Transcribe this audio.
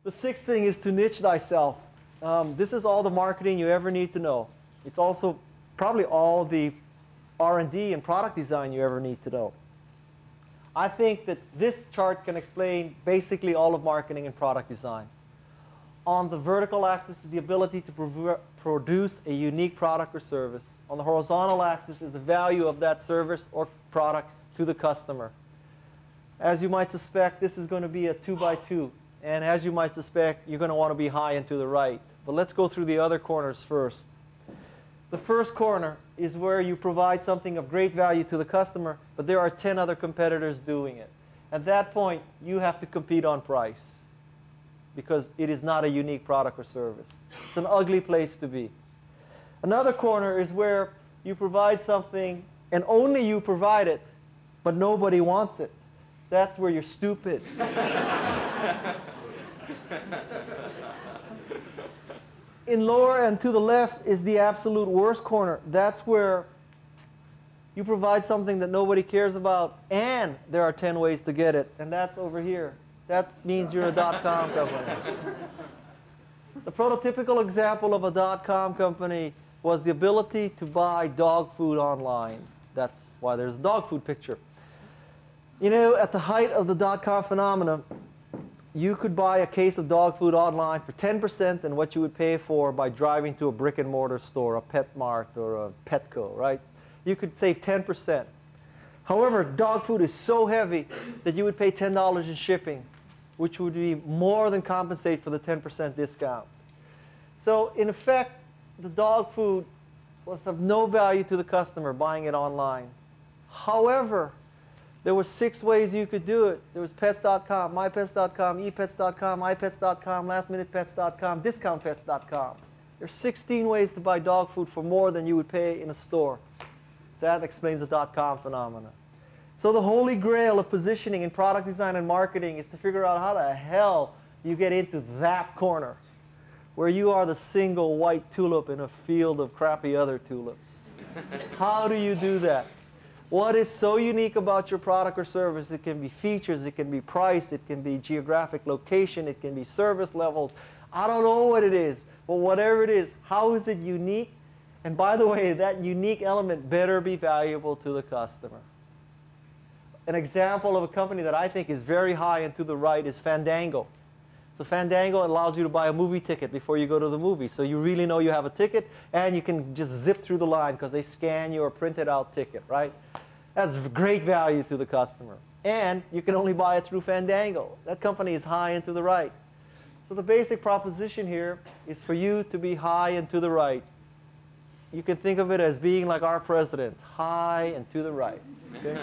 The sixth thing is to niche thyself. This is all the marketing you ever need to know. It's also probably all the R&D and product design you ever need to know. I think that this chart can explain basically all of marketing and product design. On the vertical axis is the ability to produce a unique product or service. On the horizontal axis is the value of that service or product to the customer. As you might suspect, this is going to be a 2x2. And as you might suspect, you're going to want to be high and to the right. But let's go through the other corners first. The first corner is where you provide something of great value to the customer, but there are 10 other competitors doing it. At that point, you have to compete on price because it is not a unique product or service. It's an ugly place to be. Another corner is where you provide something and only you provide it, but nobody wants it. That's where you're stupid. In lower and to the left is the absolute worst corner. That's where you provide something that nobody cares about, and there are 10 ways to get it, and that's over here. That means you're a .com company. The prototypical example of a .com company was the ability to buy dog food online. That's why there's a dog food picture. You know, at the height of the .com phenomenon, you could buy a case of dog food online for 10% than what you would pay for by driving to a brick-and-mortar store, a Pet Mart or a Petco, right? You could save 10%. However, dog food is so heavy that you would pay $10 in shipping, which would be more than compensate for the 10% discount. So, in effect, the dog food was of no value to the customer buying it online. However, there were 6 ways you could do it. There was pets.com, mypets.com, epets.com, ipets.com, lastminutepets.com, discountpets.com. There are 16 ways to buy dog food for more than you would pay in a store. That explains the .com phenomenon. So the holy grail of positioning in product design and marketing is to figure out how the hell you get into that corner where you are the single white tulip in a field of crappy other tulips. How do you do that? What is so unique about your product or service? It can be features, it can be price, it can be geographic location, it can be service levels. I don't know what it is, but whatever it is, how is it unique? And by the way, that unique element better be valuable to the customer. An example of a company that I think is very high and to the right is Fandango. So Fandango allows you to buy a movie ticket before you go to the movie. So you really know you have a ticket, and you can just zip through the line because they scan your printed out ticket, right? That's great value to the customer. And you can only buy it through Fandango. That company is high and to the right. So the basic proposition here is for you to be high and to the right. You can think of it as being like our president, high and to the right. Okay?